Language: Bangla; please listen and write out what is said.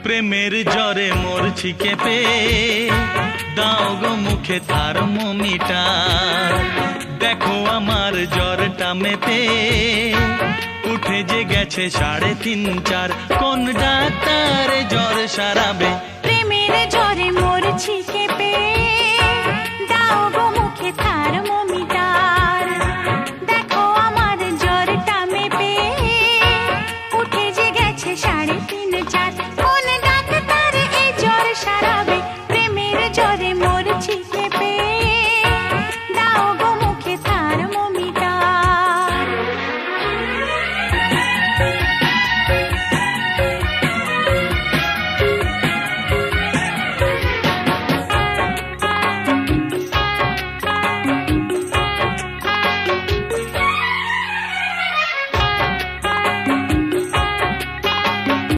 প্রেমের জ্বরে মরছি কেঁপে, দাও গো মুখে থার্মোমিটার। দেখো আমার জ্বরটা মেপে উঠে যে গেছে 3.5-4। কোন ডাক্তার জ্বর সারাবে? প্রেমের জ্বরে মরছি কেঁপে, দাও গো মুখে থার্মোমিটার। দেখো আমার জ্বরটা মেপে উঠে যে গেছে 3.5-4।